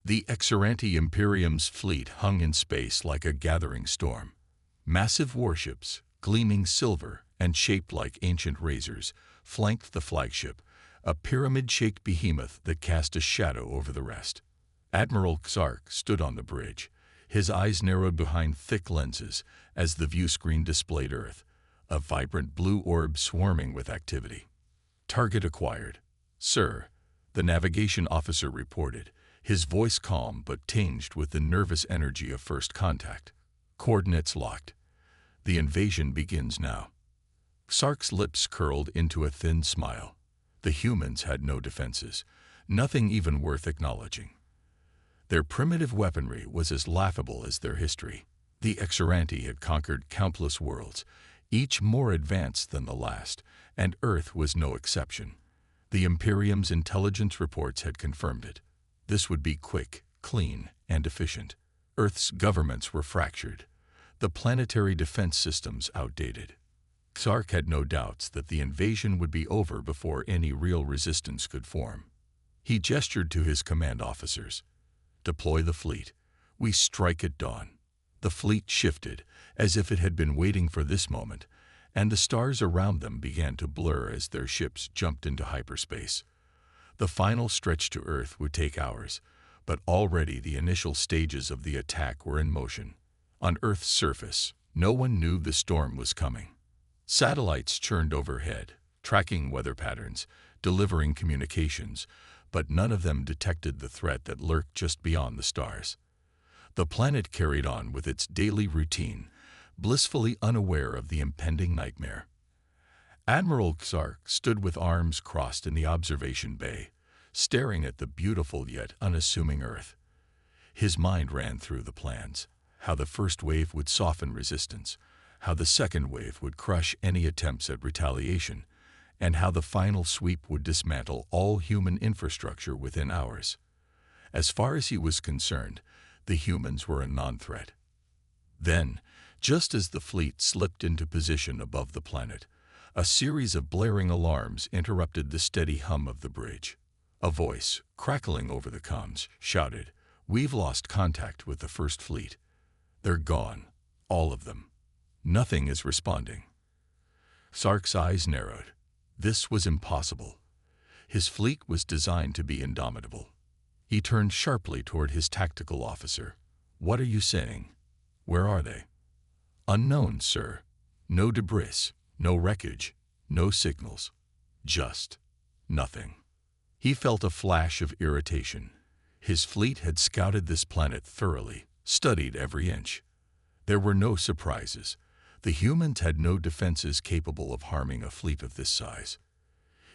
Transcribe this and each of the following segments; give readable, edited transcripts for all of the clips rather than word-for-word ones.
The Exuranti Imperium's fleet hung in space like a gathering storm. Massive warships, gleaming silver and shaped like ancient razors, flanked the flagship, a pyramid-shaped behemoth that cast a shadow over the rest. Admiral Xark stood on the bridge, his eyes narrowed behind thick lenses as the view screen displayed Earth, a vibrant blue orb swarming with activity. "Target acquired, sir," the navigation officer reported, his voice calm but tinged with the nervous energy of first contact. "Coordinates locked. The invasion begins now." Xark's lips curled into a thin smile. The humans had no defenses, nothing even worth acknowledging. Their primitive weaponry was as laughable as their history. The Exuranti had conquered countless worlds, each more advanced than the last, and Earth was no exception. The Imperium's intelligence reports had confirmed it. This would be quick, clean, and efficient. Earth's governments were fractured, the planetary defense systems outdated. Xark had no doubts that the invasion would be over before any real resistance could form. He gestured to his command officers. "Deploy the fleet. We strike at dawn." The fleet shifted, as if it had been waiting for this moment, and the stars around them began to blur as their ships jumped into hyperspace. The final stretch to Earth would take hours, but already the initial stages of the attack were in motion. On Earth's surface, no one knew the storm was coming. Satellites churned overhead, tracking weather patterns, delivering communications, but none of them detected the threat that lurked just beyond the stars. The planet carried on with its daily routine, blissfully unaware of the impending nightmare. Admiral Xark stood with arms crossed in the observation bay, staring at the beautiful yet unassuming Earth. His mind ran through the plans, how the first wave would soften resistance, how the second wave would crush any attempts at retaliation, and how the final sweep would dismantle all human infrastructure within hours. As far as he was concerned, the humans were a non-threat. Then, just as the fleet slipped into position above the planet, a series of blaring alarms interrupted the steady hum of the bridge. A voice, crackling over the comms, shouted, "We've lost contact with the First Fleet. They're gone, all of them. Nothing is responding." Xark's eyes narrowed. This was impossible. His fleet was designed to be indomitable. He turned sharply toward his tactical officer. "What are you saying? Where are they?" "Unknown, sir. No debris, no wreckage, no signals. Just nothing." He felt a flash of irritation. His fleet had scouted this planet thoroughly, studied every inch. There were no surprises. The humans had no defenses capable of harming a fleet of this size.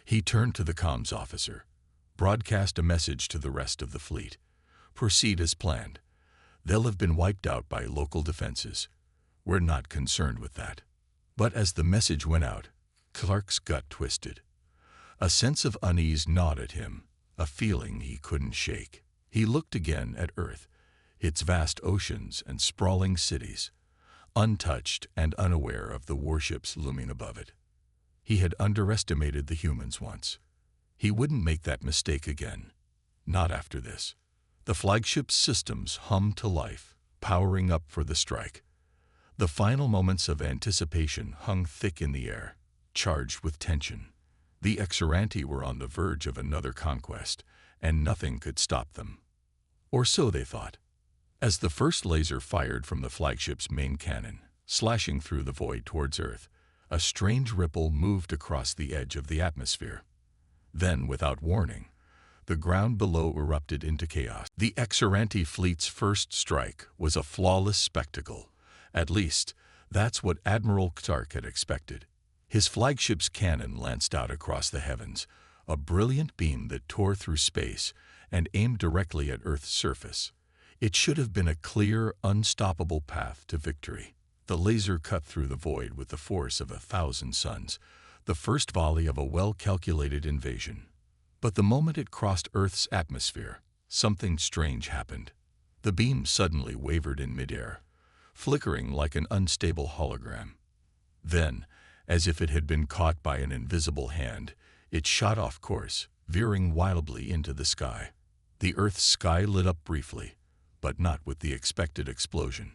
He turned to the comms officer. "Broadcast a message to the rest of the fleet. Proceed as planned. They'll have been wiped out by local defenses. We're not concerned with that." But as the message went out, Xark's gut twisted. A sense of unease gnawed at him, a feeling he couldn't shake. He looked again at Earth, its vast oceans and sprawling cities, untouched and unaware of the warships looming above it. He had underestimated the humans once. He wouldn't make that mistake again. Not after this. The flagship's systems hummed to life, powering up for the strike. The final moments of anticipation hung thick in the air, charged with tension. The Exuranti were on the verge of another conquest, and nothing could stop them. Or so they thought. As the first laser fired from the flagship's main cannon, slashing through the void towards Earth, a strange ripple moved across the edge of the atmosphere. Then, without warning, the ground below erupted into chaos. The Exuranti fleet's first strike was a flawless spectacle. At least, that's what Admiral Xark had expected. His flagship's cannon lanced out across the heavens, a brilliant beam that tore through space and aimed directly at Earth's surface. It should have been a clear, unstoppable path to victory. The laser cut through the void with the force of 1,000 suns, the first volley of a well-calculated invasion. But the moment it crossed Earth's atmosphere, something strange happened. The beam suddenly wavered in midair, flickering like an unstable hologram. Then, as if it had been caught by an invisible hand, it shot off course, veering wildly into the sky. The Earth's sky lit up briefly, but not with the expected explosion.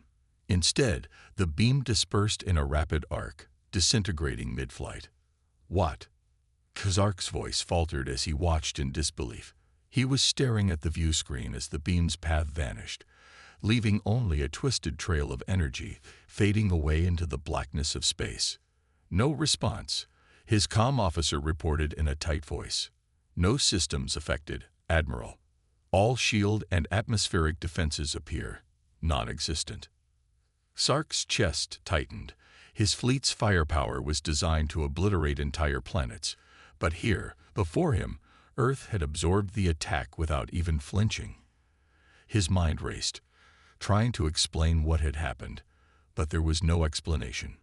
Instead, the beam dispersed in a rapid arc, disintegrating mid-flight. What? Kazark's voice faltered as he watched in disbelief. He was staring at the view screen as the beam's path vanished, leaving only a twisted trail of energy fading away into the blackness of space. No response. His comm officer reported in a tight voice. No systems affected, Admiral. All shield and atmospheric defenses appear non-existent. Sark's chest tightened. His fleet's firepower was designed to obliterate entire planets, but here, before him, Earth had absorbed the attack without even flinching. His mind raced, trying to explain what had happened, but there was no explanation.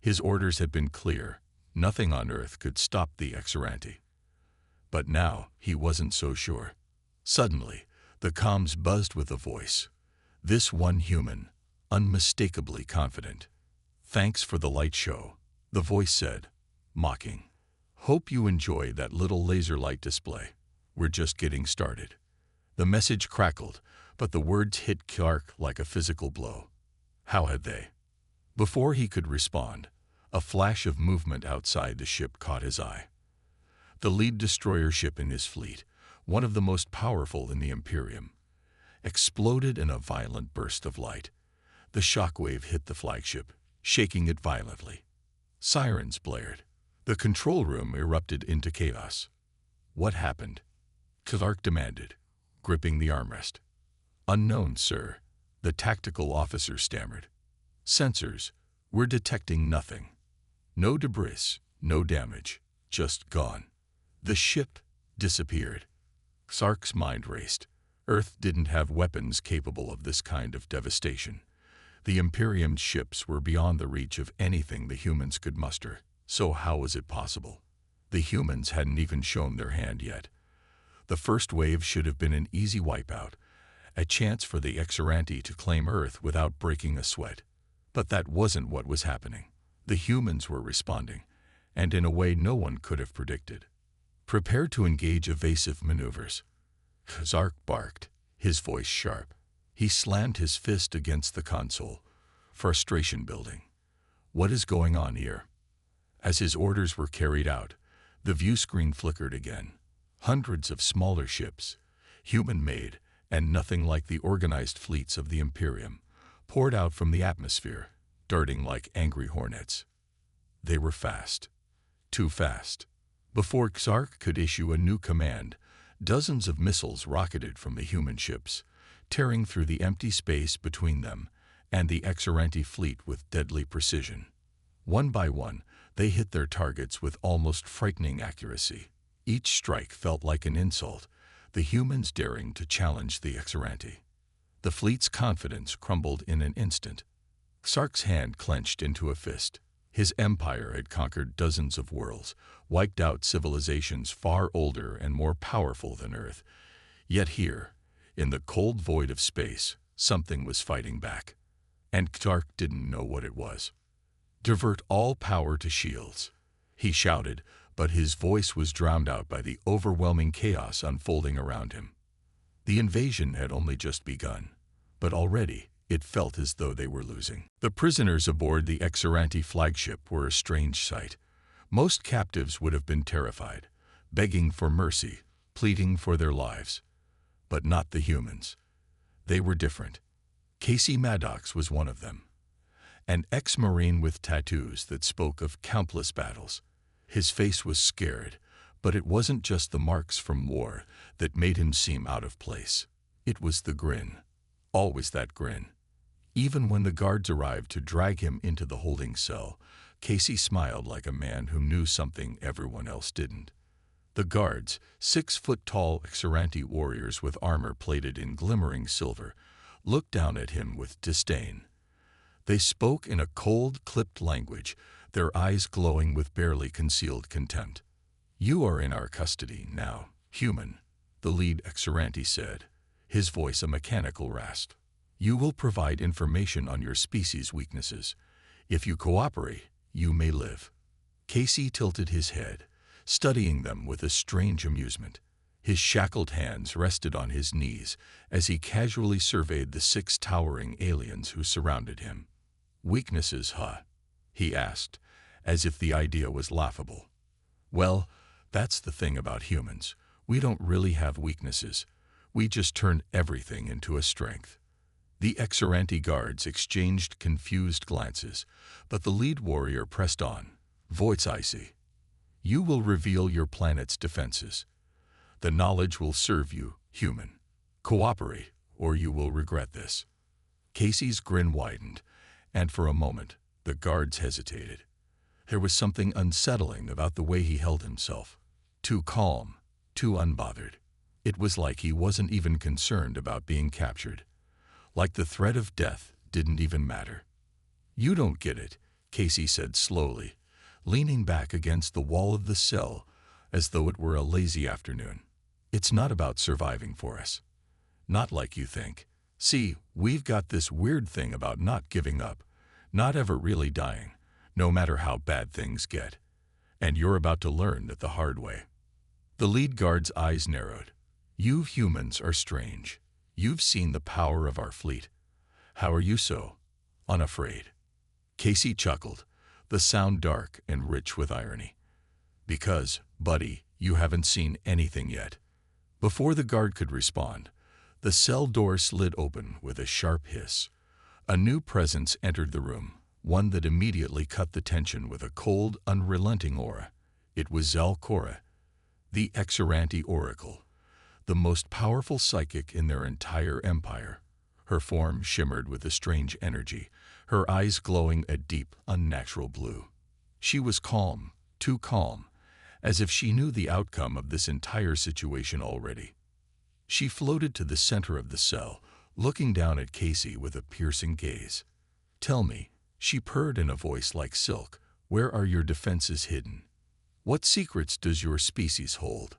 His orders had been clear. Nothing on Earth could stop the Exarante. But now he wasn't so sure. Suddenly, the comms buzzed with a voice. This one human, unmistakably confident. "Thanks for the light show," the voice said, mocking. "Hope you enjoy that little laser light display. We're just getting started." The message crackled, but the words hit Clark like a physical blow. How had they? Before he could respond, a flash of movement outside the ship caught his eye. The lead destroyer ship in his fleet, one of the most powerful in the Imperium, exploded in a violent burst of light. The shockwave hit the flagship, shaking it violently. Sirens blared. The control room erupted into chaos. What happened? Clark demanded, gripping the armrest. "Unknown, sir," the tactical officer stammered. "Sensors, we're detecting nothing. No debris, no damage, just gone." The ship disappeared. Sark's mind raced. Earth didn't have weapons capable of this kind of devastation. The Imperium's ships were beyond the reach of anything the humans could muster. So how was it possible? The humans hadn't even shown their hand yet. The first wave should have been an easy wipeout, a chance for the Exarante to claim Earth without breaking a sweat. But that wasn't what was happening. The humans were responding, and in a way no one could have predicted. "Prepare to engage evasive maneuvers." Zark barked, his voice sharp. He slammed his fist against the console, frustration building. What is going on here? As his orders were carried out, the view screen flickered again. Hundreds of smaller ships, human-made and nothing like the organized fleets of the Imperium, poured out from the atmosphere, darting like angry hornets. They were fast. Too fast. Before Xark could issue a new command, dozens of missiles rocketed from the human ships, tearing through the empty space between them and the Exarante fleet with deadly precision. One by one, they hit their targets with almost frightening accuracy. Each strike felt like an insult, the humans daring to challenge the Exarante. The fleet's confidence crumbled in an instant. Sark's hand clenched into a fist. His empire had conquered dozens of worlds, wiped out civilizations far older and more powerful than Earth. Yet here, in the cold void of space, something was fighting back. And Clark didn't know what it was. "Divert all power to shields," he shouted, but his voice was drowned out by the overwhelming chaos unfolding around him. The invasion had only just begun, but already it felt as though they were losing. The prisoners aboard the Exarante flagship were a strange sight. Most captives would have been terrified, begging for mercy, pleading for their lives. But not the humans. They were different. Casey Maddox was one of them. An ex-Marine with tattoos that spoke of countless battles. His face was scared, but it wasn't just the marks from war that made him seem out of place. It was the grin. Always that grin. Even when the guards arrived to drag him into the holding cell, Casey smiled like a man who knew something everyone else didn't. The guards, 6-foot-tall Exarante warriors with armor plated in glimmering silver, looked down at him with disdain. They spoke in a cold, clipped language, their eyes glowing with barely concealed contempt. "You are in our custody now, human," the lead Exarante said, his voice a mechanical rasp. "You will provide information on your species' weaknesses. If you cooperate, you may live." Casey tilted his head, studying them with a strange amusement. His shackled hands rested on his knees as he casually surveyed the 6 towering aliens who surrounded him. "Weaknesses, huh?" he asked, as if the idea was laughable. "Well, that's the thing about humans. We don't really have weaknesses. We just turn everything into a strength." The Exoranti guards exchanged confused glances, but the lead warrior pressed on. "Voice icy. You will reveal your planet's defenses. The knowledge will serve you, human. Cooperate, or you will regret this." Casey's grin widened, and for a moment, the guards hesitated. There was something unsettling about the way he held himself. Too calm, too unbothered. It was like he wasn't even concerned about being captured. Like the threat of death didn't even matter. "You don't get it," Casey said slowly, leaning back against the wall of the cell as though it were a lazy afternoon. "It's not about surviving for us. Not like you think. See, we've got this weird thing about not giving up, not ever really dying, no matter how bad things get. And you're about to learn that the hard way." The lead guard's eyes narrowed. "You humans are strange. You've seen the power of our fleet. How are you so unafraid?" Casey chuckled, the sound dark and rich with irony. "Because, buddy, you haven't seen anything yet." Before the guard could respond, the cell door slid open with a sharp hiss. A new presence entered the room, one that immediately cut the tension with a cold, unrelenting aura. It was Zalcora, the Exoranti Oracle, the most powerful psychic in their entire empire. Her form shimmered with a strange energy, her eyes glowing a deep, unnatural blue. She was calm, too calm, as if she knew the outcome of this entire situation already. She floated to the center of the cell, looking down at Casey with a piercing gaze. "Tell me," she purred in a voice like silk, "where are your defenses hidden? What secrets does your species hold?"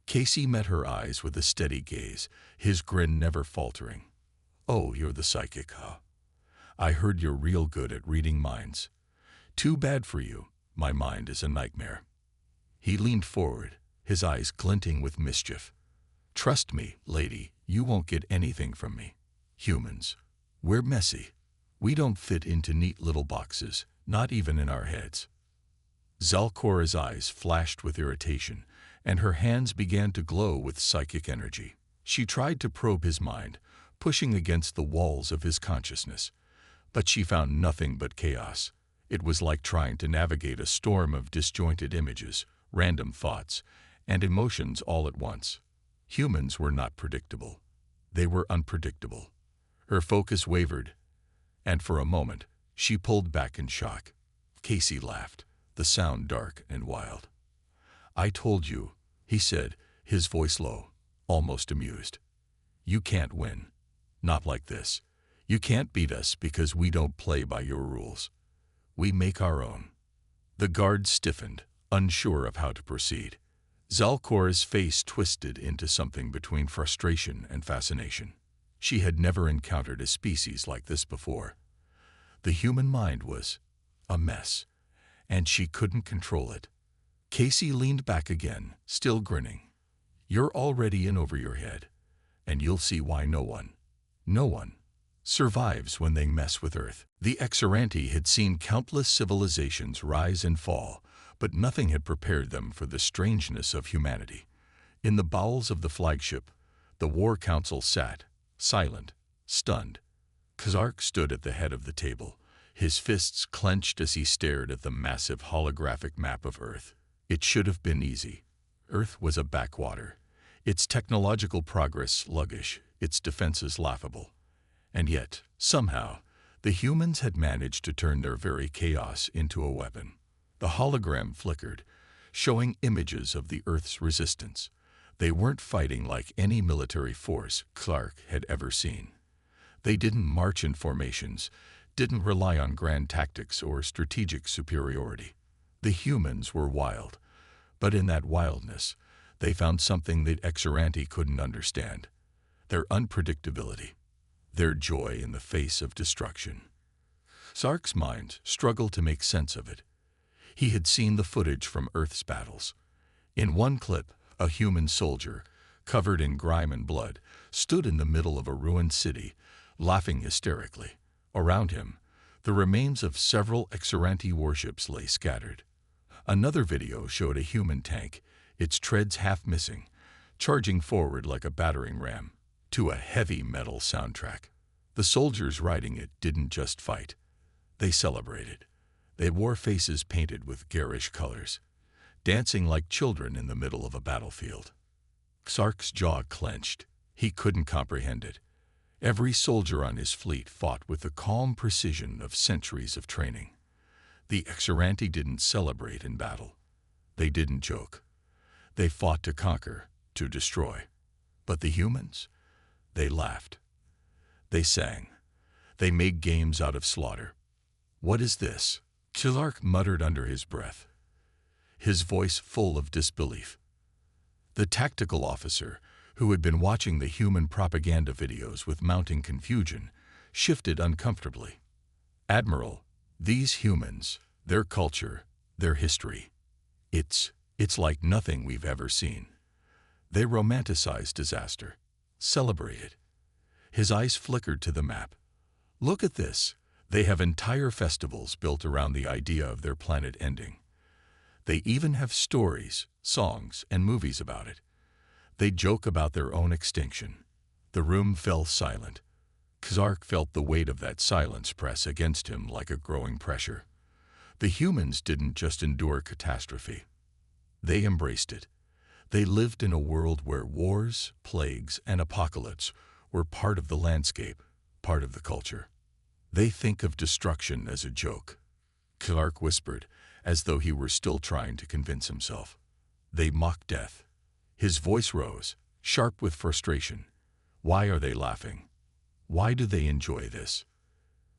Casey met her eyes with a steady gaze, his grin never faltering. "Oh, you're the psychic, huh? I heard you're real good at reading minds. Too bad for you, my mind is a nightmare." He leaned forward, his eyes glinting with mischief. "Trust me, lady, you won't get anything from me. Humans, we're messy. We don't fit into neat little boxes, not even in our heads." Zalcora's eyes flashed with irritation, and her hands began to glow with psychic energy. She tried to probe his mind, pushing against the walls of his consciousness. But she found nothing but chaos. It was like trying to navigate a storm of disjointed images, random thoughts, and emotions all at once. Humans were not predictable. They were unpredictable. Her focus wavered, and for a moment, she pulled back in shock. Casey laughed, the sound dark and wild. "I told you," he said, his voice low, almost amused. "You can't win. Not like this. You can't beat us because we don't play by your rules. We make our own." The guard stiffened, unsure of how to proceed. Zalcora's face twisted into something between frustration and fascination. She had never encountered a species like this before. The human mind was a mess, and she couldn't control it. Casey leaned back again, still grinning. "You're already in over your head, and you'll see why no one survives when they mess with Earth." The Exoranti had seen countless civilizations rise and fall, but nothing had prepared them for the strangeness of humanity. In the bowels of the flagship, the War Council sat, silent, stunned. Kazark stood at the head of the table, his fists clenched as he stared at the massive holographic map of Earth. It should have been easy. Earth was a backwater, its technological progress sluggish, its defenses laughable. And yet, somehow, the humans had managed to turn their very chaos into a weapon. The hologram flickered, showing images of the Earth's resistance. They weren't fighting like any military force Clark had ever seen. They didn't march in formations, didn't rely on grand tactics or strategic superiority. The humans were wild, but in that wildness, they found something that Exoranti couldn't understand: their unpredictability, their joy in the face of destruction. Sark's mind struggled to make sense of it. He had seen the footage from Earth's battles. In one clip, a human soldier, covered in grime and blood, stood in the middle of a ruined city, laughing hysterically. Around him, the remains of several Exoranti warships lay scattered. Another video showed a human tank, its treads half missing, charging forward like a battering ram, to a heavy metal soundtrack. The soldiers riding it didn't just fight. They celebrated. They wore faces painted with garish colors, dancing like children in the middle of a battlefield. Sark's jaw clenched. He couldn't comprehend it. Every soldier on his fleet fought with the calm precision of centuries of training. The Exoranti didn't celebrate in battle. They didn't joke. They fought to conquer, to destroy. But the humans? They laughed. They sang. They made games out of slaughter. "What is this?" Clark muttered under his breath, his voice full of disbelief. The tactical officer, who had been watching the human propaganda videos with mounting confusion, shifted uncomfortably. "Admiral, these humans, their culture, their history, it's like nothing we've ever seen. They romanticize disaster, celebrate it." His eyes flickered to the map. "Look at this. They have entire festivals built around the idea of their planet ending. They even have stories, songs, and movies about it. They joke about their own extinction." The room fell silent. Kazark felt the weight of that silence press against him like a growing pressure. The humans didn't just endure catastrophe. They embraced it. They lived in a world where wars, plagues, and apocalypse were part of the landscape, part of the culture. "They think of destruction as a joke," Clark whispered, as though he were still trying to convince himself. "They mock death." His voice rose, sharp with frustration. "Why are they laughing? Why do they enjoy this?"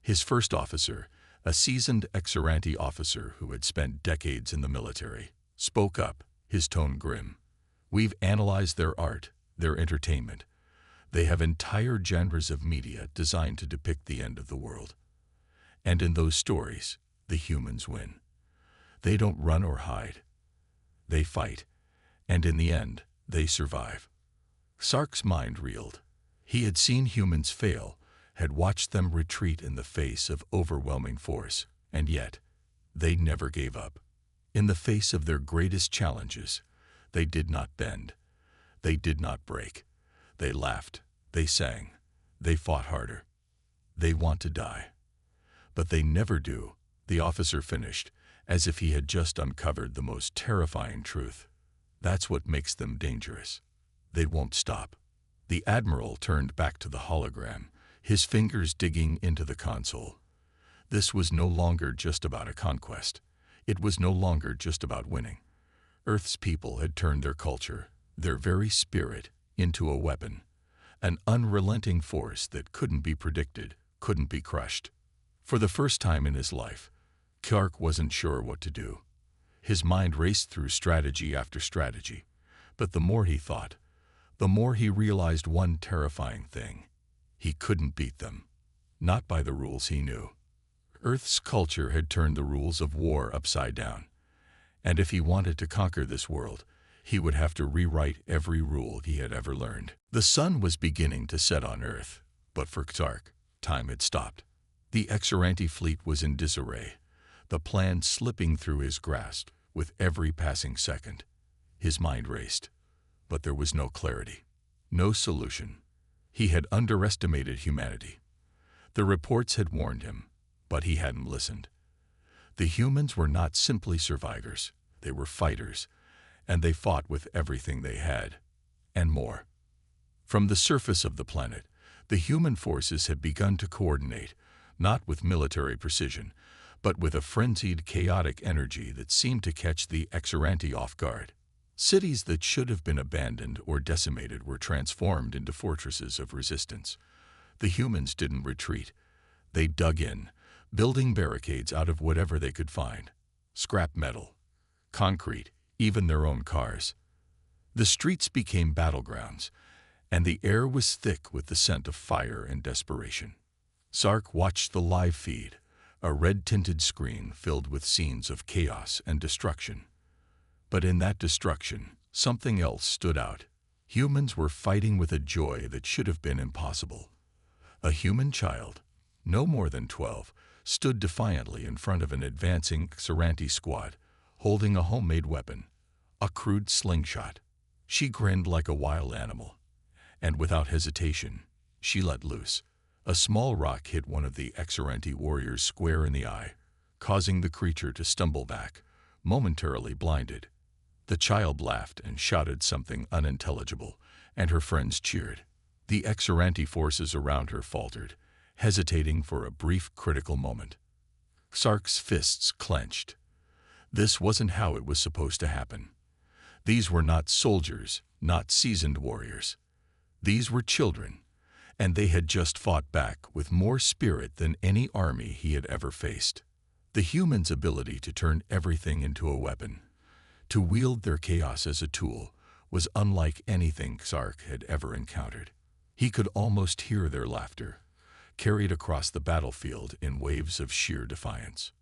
His first officer, a seasoned Exoranti officer who had spent decades in the military, spoke up, his tone grim. "We've analyzed their art, their entertainment. They have entire genres of media designed to depict the end of the world. And in those stories, the humans win. They don't run or hide. They fight. And in the end, they survive." Sark's mind reeled. He had seen humans fail, had watched them retreat in the face of overwhelming force, and yet, they never gave up. In the face of their greatest challenges, they did not bend. They did not break. They laughed, they sang, they fought harder. They want to die. But they never do, the officer finished, as if he had just uncovered the most terrifying truth. That's what makes them dangerous. They won't stop. The Admiral turned back to the hologram, his fingers digging into the console. This was no longer just about a conquest. It was no longer just about winning. Earth's people had turned their culture, their very spirit, into a weapon, an unrelenting force that couldn't be predicted, couldn't be crushed. For the first time in his life, Clark wasn't sure what to do. His mind raced through strategy after strategy, but the more he thought, the more he realized one terrifying thing. He couldn't beat them. Not by the rules he knew. Earth's culture had turned the rules of war upside down, and if he wanted to conquer this world, he would have to rewrite every rule he had ever learned. The sun was beginning to set on Earth, but for Clark, time had stopped. The Exoranti fleet was in disarray, the plan slipping through his grasp with every passing second. His mind raced, but there was no clarity, no solution. He had underestimated humanity. The reports had warned him, but he hadn't listened. The humans were not simply survivors, they were fighters, and they fought with everything they had, and more. From the surface of the planet, the human forces had begun to coordinate, not with military precision, but with a frenzied, chaotic energy that seemed to catch the Exoranti off guard. Cities that should have been abandoned or decimated were transformed into fortresses of resistance. The humans didn't retreat. They dug in, building barricades out of whatever they could find. Scrap metal, concrete, even their own cars. The streets became battlegrounds, and the air was thick with the scent of fire and desperation. Sark watched the live feed, a red-tinted screen filled with scenes of chaos and destruction. But in that destruction, something else stood out. Humans were fighting with a joy that should have been impossible. A human child, no more than 12, stood defiantly in front of an advancing Seranti squad, holding a homemade weapon, a crude slingshot. She grinned like a wild animal, and without hesitation, she let loose. A small rock hit one of the Seranti warriors square in the eye, causing the creature to stumble back, momentarily blinded. The child laughed and shouted something unintelligible, and her friends cheered. The Seranti forces around her faltered, hesitating for a brief critical moment. Sark's fists clenched. This wasn't how it was supposed to happen. These were not soldiers, not seasoned warriors. These were children, and they had just fought back with more spirit than any army he had ever faced. The human's ability to turn everything into a weapon, to wield their chaos as a tool, was unlike anything Sark had ever encountered. He could almost hear their laughter, carried across the battlefield in waves of sheer defiance.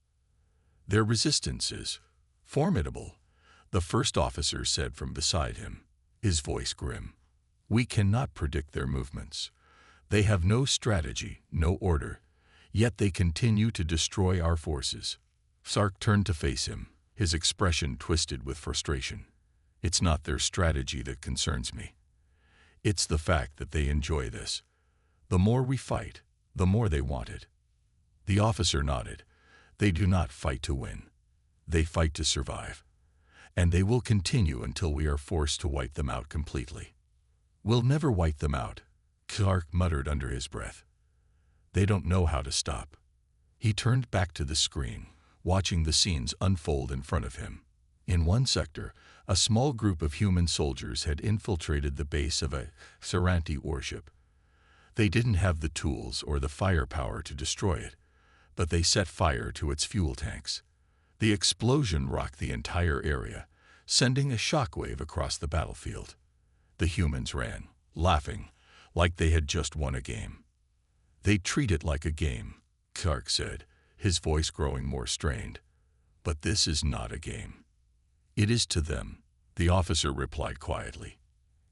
"Their resistance is formidable," the first officer said from beside him, his voice grim. "We cannot predict their movements. They have no strategy, no order, yet they continue to destroy our forces." Sark turned to face him, his expression twisted with frustration. "It's not their strategy that concerns me. It's the fact that they enjoy this. The more we fight, the more they want it." The officer nodded. "They do not fight to win. They fight to survive. And they will continue until we are forced to wipe them out completely." "We'll never wipe them out," Clark muttered under his breath. "They don't know how to stop." He turned back to the screen, watching the scenes unfold in front of him. In one sector, a small group of human soldiers had infiltrated the base of a Seranti warship. They didn't have the tools or the firepower to destroy it, but they set fire to its fuel tanks. The explosion rocked the entire area, sending a shockwave across the battlefield. The humans ran, laughing, like they had just won a game. "They treat it like a game," Clark said, his voice growing more strained. "But this is not a game." "It is to them," the officer replied quietly.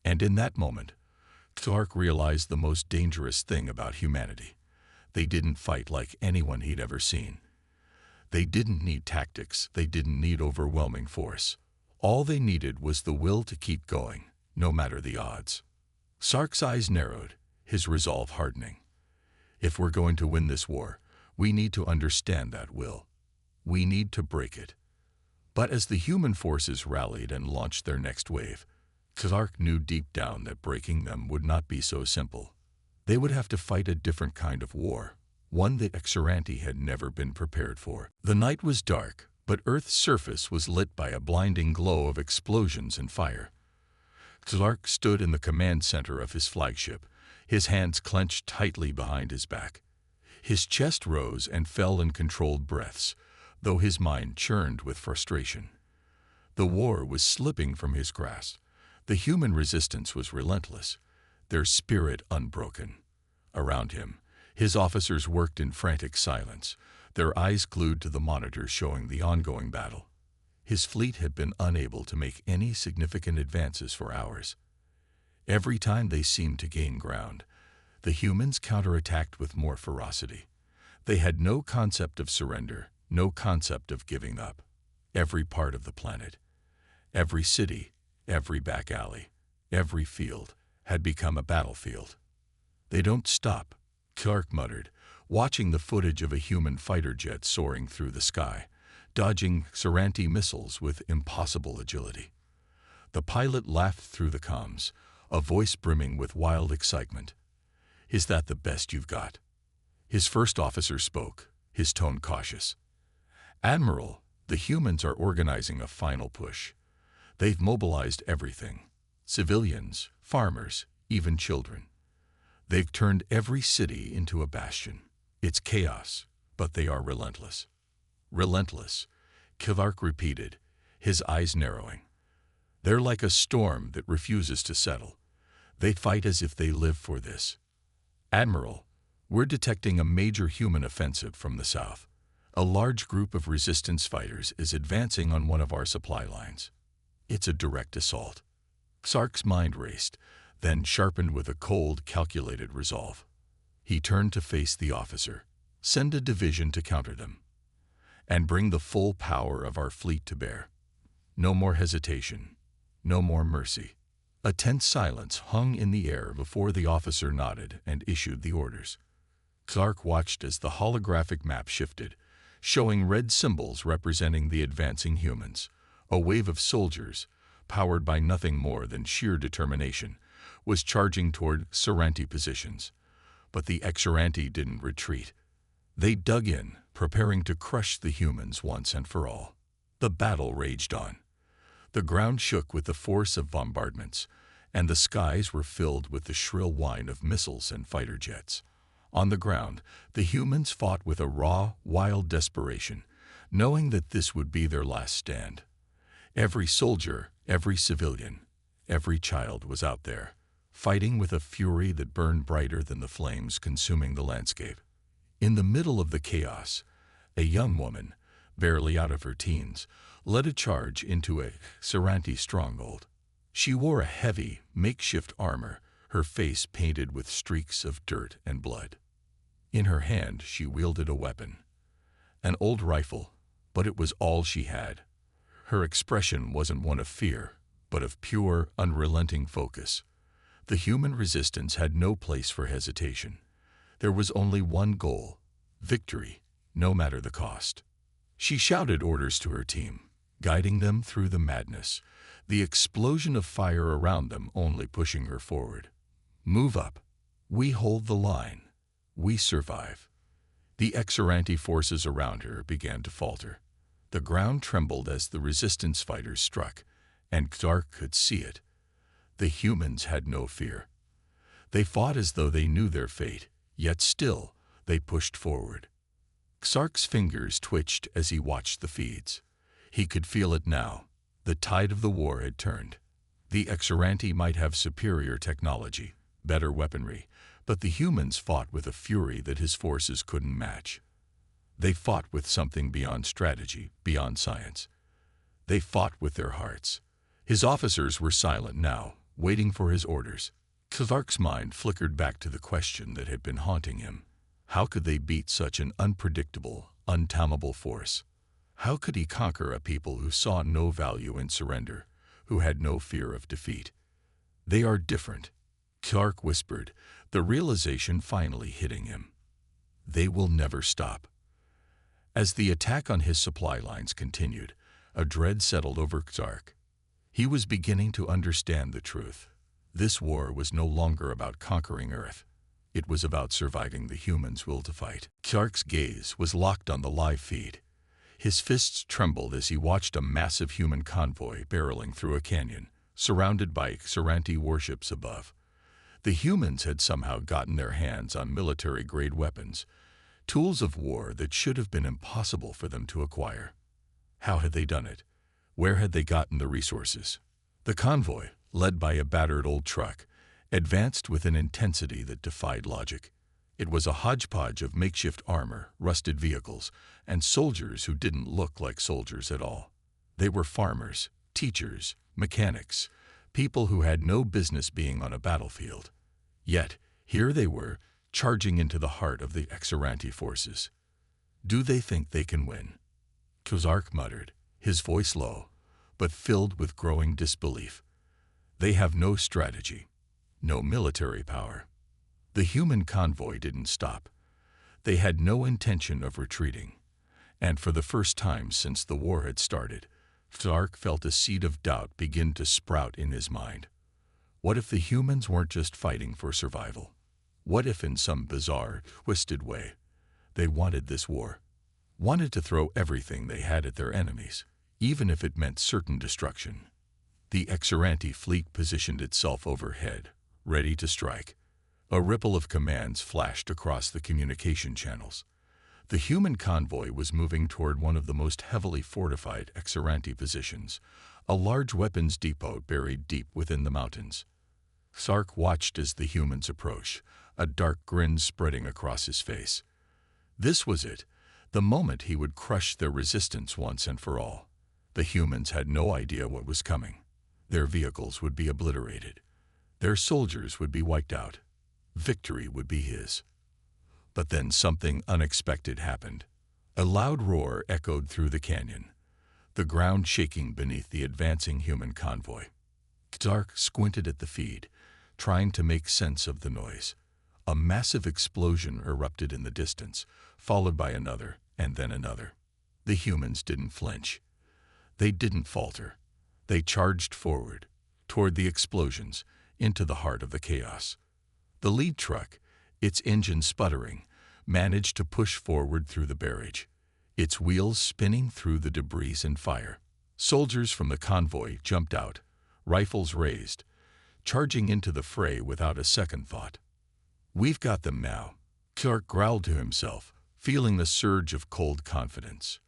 And in that moment, Clark realized the most dangerous thing about humanity. They didn't fight like anyone he'd ever seen. They didn't need tactics, they didn't need overwhelming force. All they needed was the will to keep going, no matter the odds. Sark's eyes narrowed, his resolve hardening. "If we're going to win this war, we need to understand that will. We need to break it." But as the human forces rallied and launched their next wave, Clark knew deep down that breaking them would not be so simple. They would have to fight a different kind of war, one that Seranti had never been prepared for. The night was dark, but Earth's surface was lit by a blinding glow of explosions and fire. Clark stood in the command center of his flagship, his hands clenched tightly behind his back. His chest rose and fell in controlled breaths, though his mind churned with frustration. The war was slipping from his grasp. The human resistance was relentless, their spirit unbroken. Around him, his officers worked in frantic silence, their eyes glued to the monitors showing the ongoing battle. His fleet had been unable to make any significant advances for hours. Every time they seemed to gain ground, the humans counterattacked with more ferocity. They had no concept of surrender, no concept of giving up. Every part of the planet, every city, every back alley, every field had become a battlefield. "They don't stop," Clark muttered, watching the footage of a human fighter jet soaring through the sky, dodging Seranti missiles with impossible agility. The pilot laughed through the comms, a voice brimming with wild excitement. "Is that the best you've got?" His first officer spoke, his tone cautious. "Admiral, the humans are organizing a final push. They've mobilized everything. Civilians, farmers, even children. They've turned every city into a bastion. It's chaos, but they are relentless." "Relentless," Clark repeated, his eyes narrowing. "They're like a storm that refuses to settle. They fight as if they live for this." "Admiral, we're detecting a major human offensive from the south. A large group of resistance fighters is advancing on one of our supply lines. It's a direct assault." Sark's mind raced, then sharpened with a cold, calculated resolve. He turned to face the officer. Send a division to counter them, and bring the full power of our fleet to bear. No more hesitation, no more mercy. A tense silence hung in the air before the officer nodded and issued the orders. Sark watched as the holographic map shifted, showing red symbols representing the advancing humans. A wave of soldiers, powered by nothing more than sheer determination, was charging toward Saranti positions. But the Xaranti didn't retreat. They dug in, preparing to crush the humans once and for all. The battle raged on. The ground shook with the force of bombardments, and the skies were filled with the shrill whine of missiles and fighter jets. On the ground, the humans fought with a raw, wild desperation, knowing that this would be their last stand. Every soldier, every civilian, every child was out there, fighting with a fury that burned brighter than the flames consuming the landscape. In the middle of the chaos, a young woman, barely out of her teens, led a charge into a Saranti stronghold. She wore a heavy, makeshift armor, her face painted with streaks of dirt and blood. In her hand she wielded a weapon, an old rifle, but it was all she had. Her expression wasn't one of fear, but of pure, unrelenting focus. The human resistance had no place for hesitation. There was only one goal: victory, no matter the cost. She shouted orders to her team, guiding them through the madness, the explosion of fire around them only pushing her forward. Move up. We hold the line. We survive. The Xaranti forces around her began to falter. The ground trembled as the resistance fighters struck, and Sark could see it. The humans had no fear. They fought as though they knew their fate, yet still they pushed forward. Sark's fingers twitched as he watched the feeds. He could feel it now. The tide of the war had turned. The Xaranti might have superior technology, better weaponry, but the humans fought with a fury that his forces couldn't match. They fought with something beyond strategy, beyond science. They fought with their hearts. His officers were silent now, waiting for his orders. Sark's mind flickered back to the question that had been haunting him. How could they beat such an unpredictable, untamable force? How could he conquer a people who saw no value in surrender, who had no fear of defeat? They are different, Sark whispered, the realization finally hitting him. They will never stop. As the attack on his supply lines continued, a dread settled over Sark. He was beginning to understand the truth. This war was no longer about conquering Earth. It was about surviving the humans' will to fight. Sark's gaze was locked on the live feed. His fists trembled as he watched a massive human convoy barreling through a canyon, surrounded by Saranti warships above. The humans had somehow gotten their hands on military-grade weapons, tools of war that should have been impossible for them to acquire. How had they done it? Where had they gotten the resources? The convoy, led by a battered old truck, advanced with an intensity that defied logic. It was a hodgepodge of makeshift armor, rusted vehicles, and soldiers who didn't look like soldiers at all. They were farmers, teachers, mechanics, people who had no business being on a battlefield. Yet, here they were, charging into the heart of the Xaranti forces. Do they think they can win? Sark muttered, his voice low, but filled with growing disbelief. They have no strategy, no military power. The human convoy didn't stop. They had no intention of retreating. And for the first time since the war had started, Sark felt a seed of doubt begin to sprout in his mind. What if the humans weren't just fighting for survival? What if in some bizarre, twisted way, they wanted this war? Wanted to throw everything they had at their enemies, even if it meant certain destruction. The Xaranti fleet positioned itself overhead, ready to strike. A ripple of commands flashed across the communication channels. The human convoy was moving toward one of the most heavily fortified Xaranti positions, a large weapons depot buried deep within the mountains. Sark watched as the humans approached, a dark grin spreading across his face. This was it, the moment he would crush their resistance once and for all. The humans had no idea what was coming. Their vehicles would be obliterated. Their soldiers would be wiped out. Victory would be his. But then something unexpected happened. A loud roar echoed through the canyon, the ground shaking beneath the advancing human convoy. Stark squinted at the feed, trying to make sense of the noise. A massive explosion erupted in the distance, followed by another and then another. The humans didn't flinch. They didn't falter. They charged forward, toward the explosions, into the heart of the chaos. The lead truck, its engine sputtering, managed to push forward through the barrage, its wheels spinning through the debris and fire. Soldiers from the convoy jumped out, rifles raised, charging into the fray without a second thought. "We've got them now," Clark growled to himself, feeling the surge of cold confidence.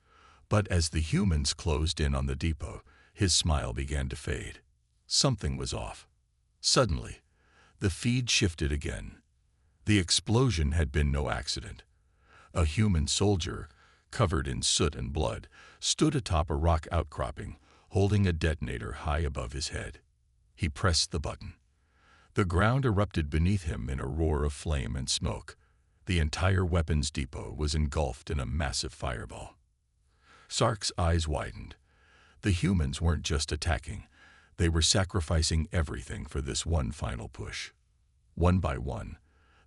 But as the humans closed in on the depot, his smile began to fade. Something was off. Suddenly, the feed shifted again. The explosion had been no accident. A human soldier, covered in soot and blood, stood atop a rock outcropping, holding a detonator high above his head. He pressed the button. The ground erupted beneath him in a roar of flame and smoke. The entire weapons depot was engulfed in a massive fireball. Sark's eyes widened. The humans weren't just attacking. They were sacrificing everything for this one final push. One by one,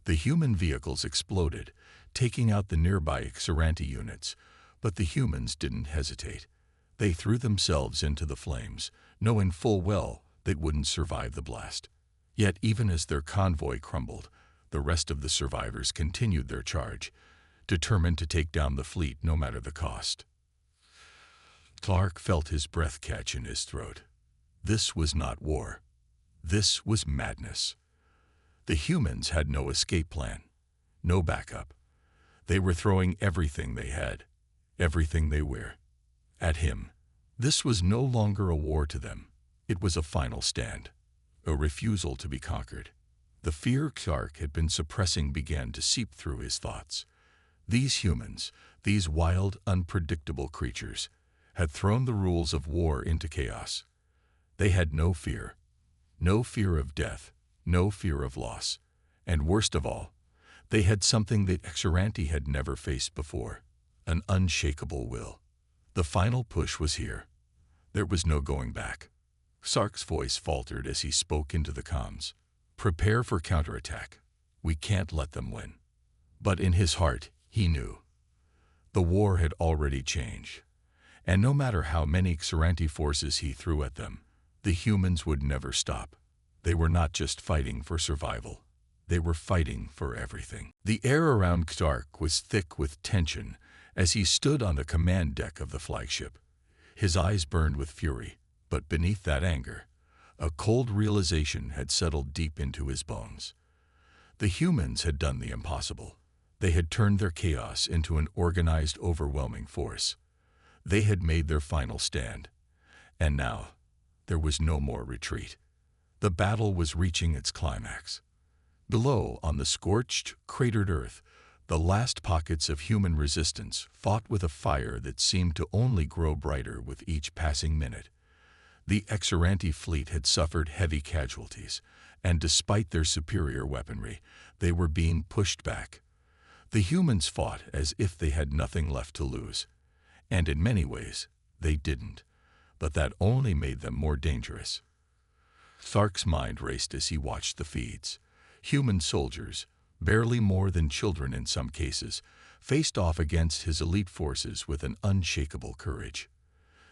the human vehicles exploded, taking out the nearby Xeranti units, but the humans didn't hesitate. They threw themselves into the flames, knowing full well they wouldn't survive the blast. Yet even as their convoy crumbled, the rest of the survivors continued their charge, determined to take down the fleet no matter the cost. Clark felt his breath catch in his throat. This was not war. This was madness. The humans had no escape plan, no backup. They were throwing everything they had, everything they were, at him. This was no longer a war to them. It was a final stand, a refusal to be conquered. The fear Clark had been suppressing began to seep through his thoughts. These humans, these wild, unpredictable creatures, had thrown the rules of war into chaos. They had no fear of death, no fear of loss, and worst of all, they had something that Xeranti had never faced before, an unshakable will. The final push was here. There was no going back. Sark's voice faltered as he spoke into the comms. "Prepare for counterattack. We can't let them win." But in his heart, he knew. The war had already changed, and no matter how many Xeranti forces he threw at them, the humans would never stop. They were not just fighting for survival. They were fighting for everything. The air around Stark was thick with tension as he stood on the command deck of the flagship. His eyes burned with fury, but beneath that anger, a cold realization had settled deep into his bones. The humans had done the impossible. They had turned their chaos into an organized, overwhelming force. They had made their final stand. And now, there was no more retreat. The battle was reaching its climax. Below, on the scorched, cratered earth, the last pockets of human resistance fought with a fire that seemed to only grow brighter with each passing minute. The Xeranti fleet had suffered heavy casualties, and despite their superior weaponry, they were being pushed back. The humans fought as if they had nothing left to lose, and in many ways, they didn't, but that only made them more dangerous. Thark's mind raced as he watched the feeds. Human soldiers, barely more than children in some cases, faced off against his elite forces with an unshakable courage.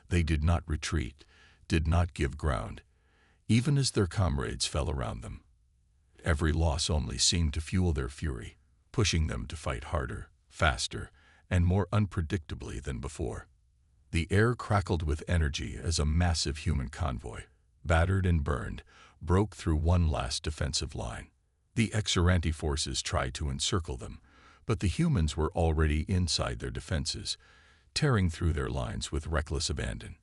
They did not retreat, did not give ground, even as their comrades fell around them. Every loss only seemed to fuel their fury, pushing them to fight harder, faster, and more unpredictably than before. The air crackled with energy as a massive human convoy, battered and burned, broke through one last defensive line. The Xeranti forces tried to encircle them, but the humans were already inside their defenses, tearing through their lines with reckless abandon.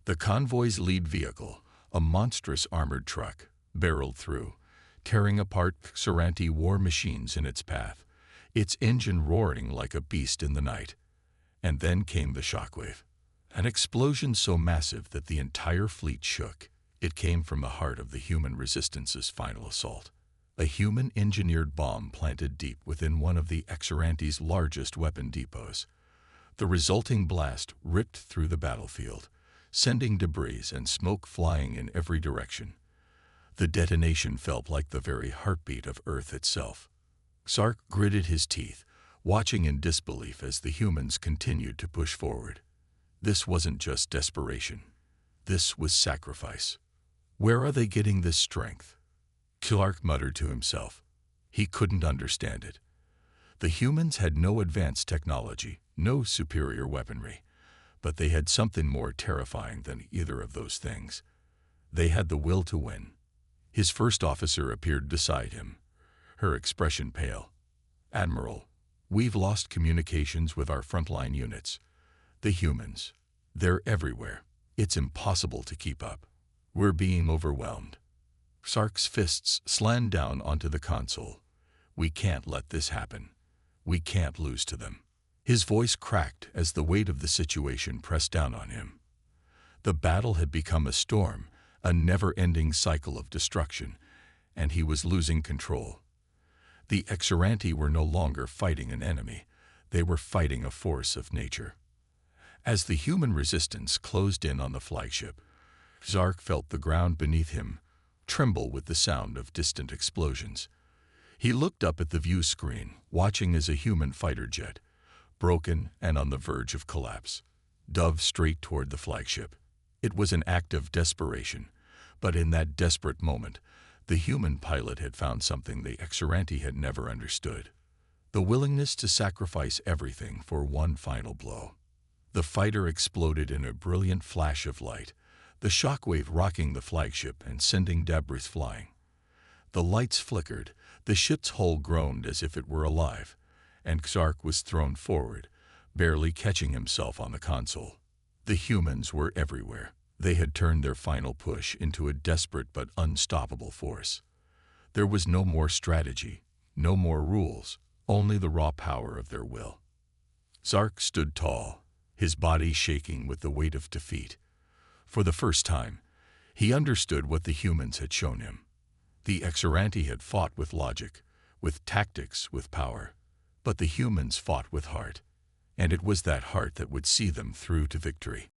The convoy's lead vehicle, a monstrous armored truck, barreled through, tearing apart Xeranti war machines in its path, its engine roaring like a beast in the night. And then came the shockwave. An explosion so massive that the entire fleet shook, It came from the heart of the human resistance's final assault. A human-engineered bomb planted deep within one of the Exurante's largest weapon depots. The resulting blast ripped through the battlefield, sending debris and smoke flying in every direction. The detonation felt like the very heartbeat of Earth itself. Sark gritted his teeth, watching in disbelief as the humans continued to push forward. This wasn't just desperation. This was sacrifice. Where are they getting this strength? Sark muttered to himself. He couldn't understand it. The humans had no advanced technology, no superior weaponry, but they had something more terrifying than either of those things. They had the will to win. His first officer appeared beside him, her expression pale. "Admiral, we've lost communications with our frontline units. The humans, they're everywhere. It's impossible to keep up. We're being overwhelmed." Sark's fists slammed down onto the console. "We can't let this happen. We can't lose to them." His voice cracked as the weight of the situation pressed down on him. The battle had become a storm, a never-ending cycle of destruction, and he was losing control. The Exurante were no longer fighting an enemy. They were fighting a force of nature. As the human resistance closed in on the flagship, Sark felt the ground beneath him tremble with the sound of distant explosions. He looked up at the view screen, watching as a human fighter jet, broken and on the verge of collapse, dove straight toward the flagship. It was an act of desperation, but in that desperate moment, the human pilot had found something the Exurante had never understood: the willingness to sacrifice everything for one final blow. The fighter exploded in a brilliant flash of light, the shockwave rocking the flagship and sending debris flying. The lights flickered, the ship's hull groaned as if it were alive, and Sark was thrown forward, barely catching himself on the console. The humans were everywhere. They had turned their final push into a desperate but unstoppable force. There was no more strategy, no more rules, only the raw power of their will. Sark stood tall, his body shaking with the weight of defeat. For the first time, he understood what the humans had shown him. The Exurante had fought with logic, with tactics, with power, but the humans fought with heart, and it was that heart that would see them through to victory.